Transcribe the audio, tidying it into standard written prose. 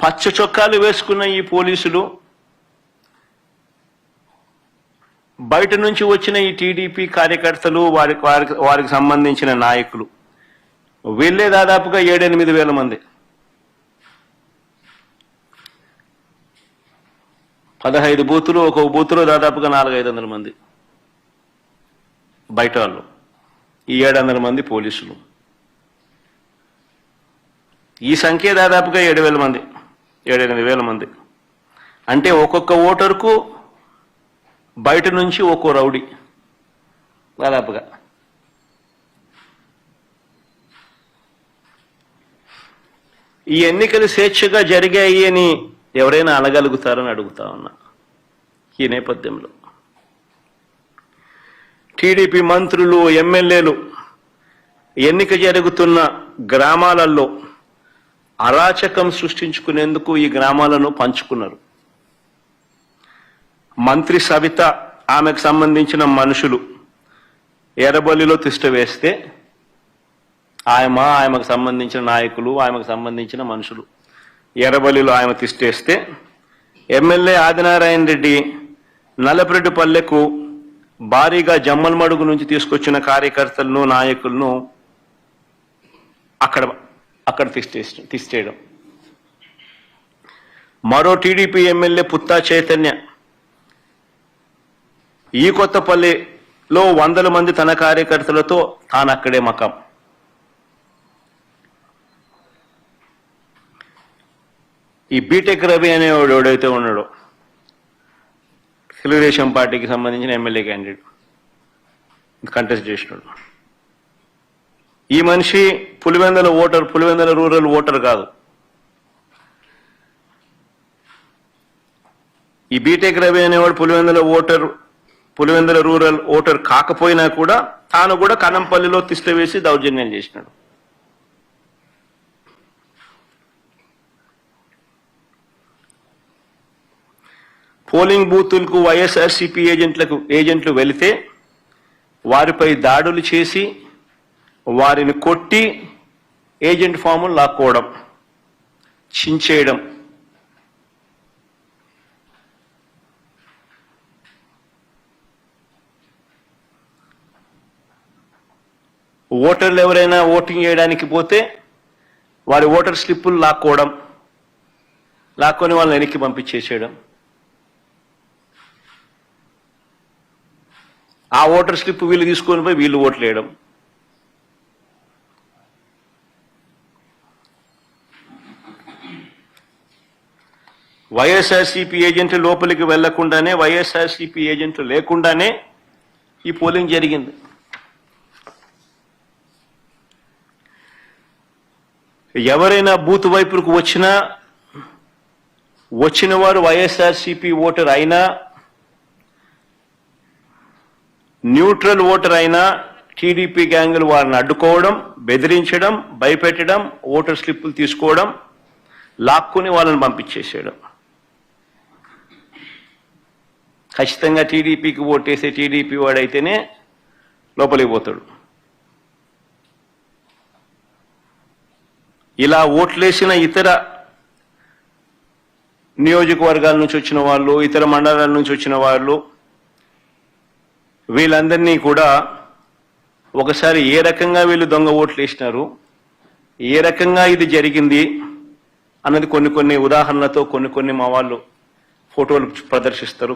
పచ్చ చొక్కాలు వేసుకున్న ఈ పోలీసులు బయట నుంచి వచ్చిన ఈ టీడీపీ కార్యకర్తలు వారికి సంబంధించిన నాయకులు వీళ్ళే దాదాపుగా 7-8 వేల మంది, 15 బూతులు, ఒక్కొక్క బూతులో దాదాపుగా 400-500 మంది బయట వాళ్ళు, ఈ 700 మంది పోలీసులు. ఈ సంఖ్య దాదాపుగా 7,000 మంది, 7-8 వేల మంది. అంటే ఒక్కొక్క ఓటరుకు బయట నుంచి ఒక్కో రౌడీ దాదాపుగా. ఈ ఎన్నికలు స్వేచ్ఛగా జరిగాయి అని ఎవరైనా అనగలుగుతారని అడుగుతా ఉన్నా. ఈ నేపథ్యంలో టీడీపీ మంత్రులు, ఎమ్మెల్యేలు ఎన్నిక జరుగుతున్న గ్రామాలలో అరాచకం సృష్టించుకునేందుకు ఈ గ్రామాలను పంచుకున్నారు. మంత్రి సవిత, ఆమెకు సంబంధించిన మనుషులు ఎర్రబల్లిలో తిష్ట వేస్తే ఆమెకు సంబంధించిన నాయకులు, ఆమెకు సంబంధించిన మనుషులు ఎర్రబల్లిలో ఆమె తిష్టేస్తే, ఎమ్మెల్యే ఆదినారాయణ రెడ్డి నల్లపరెడ్డిపల్లెకు భారీగా జమ్మలమడుగు నుంచి తీసుకొచ్చిన కార్యకర్తలను, నాయకులను అక్కడ తిష్టేయడం. మరో టీడీపీ ఎమ్మెల్యే పుత్తా చైతన్య ఈ కొత్తపల్లిలో 100 మంది తన కార్యకర్తలతో తాను అక్కడే మకాం. ఈ బీటెక్ రవి అనేవాడు ఎవడైతే ఉన్నాడో, తెలుగుదేశం పార్టీకి సంబంధించిన ఎమ్మెల్యే క్యాండిడేట్ కంటెస్ట్ చేసినాడు. ఈ మనిషి పులివెందుల రూరల్ ఓటర్ కాదు. ఈ బీటెక్ రవి అనేవాడు పులివెందుల రూరల్ ఓటర్ కాకపోయినా కూడా తాను కూడా కనంపల్లిలో తిష్ట వేసి దౌర్జన్యం చేసినాడు. పోలింగ్ బూతులకు వైఎస్ఆర్సీపీ ఏజెంట్లు వెళితే వారిపై దాడులు చేసి వారిని కొట్టి ఏజెంట్ ఫాములు లాక్కోవడం, చించేయడం. ఓటర్లు ఎవరైనా ఓటింగ్ చేయడానికి పోతే వారి ఓటర్ స్లిప్పులు లాక్కొని వాళ్ళని వెనక్కి పంపించేసేయడం. ఆ ఓటర్ స్లిప్ వీళ్ళు తీసుకొని పోయి వీళ్ళు ఓట్లు వేయడం. వైఎస్ఆర్సీపీ ఏజెంట్లు లోపలికి వెళ్లకుండానే, వైఎస్ఆర్సీపీ ఏజెంట్లు లేకుండానే ఈ పోలింగ్ జరిగింది. ఎవరైనా బూత్ వైపుకు వచ్చిన వారు వైఎస్ఆర్సీపీ ఓటర్ అయినా, న్యూట్రల్ ఓటర్ అయినా టీడీపీ గ్యాంగులు వారిని అడ్డుకోవడం, బెదిరించడం, భయపెట్టడం, ఓటర్ స్లిప్పులు తీసుకోవడం, లాక్కుని వాళ్ళని పంపించేసేయడం. ఖచ్చితంగా టీడీపీకి ఓటేసే టీడీపీ వాడైతేనే లోపలికి పోతాడు. ఇలా ఓట్లేసిన ఇతర నియోజకవర్గాల నుంచి వచ్చిన వాళ్ళు, ఇతర మండలాల నుంచి వచ్చిన వాళ్ళు, వీళ్ళందరినీ కూడా ఒకసారి ఏ రకంగా వీళ్ళు దొంగ ఓట్లు వేసినారు, ఏ రకంగా ఇది జరిగింది అన్నది కొన్ని ఉదాహరణలతో కొన్ని మా వాళ్ళు ఫోటోలు ప్రదర్శిస్తారు.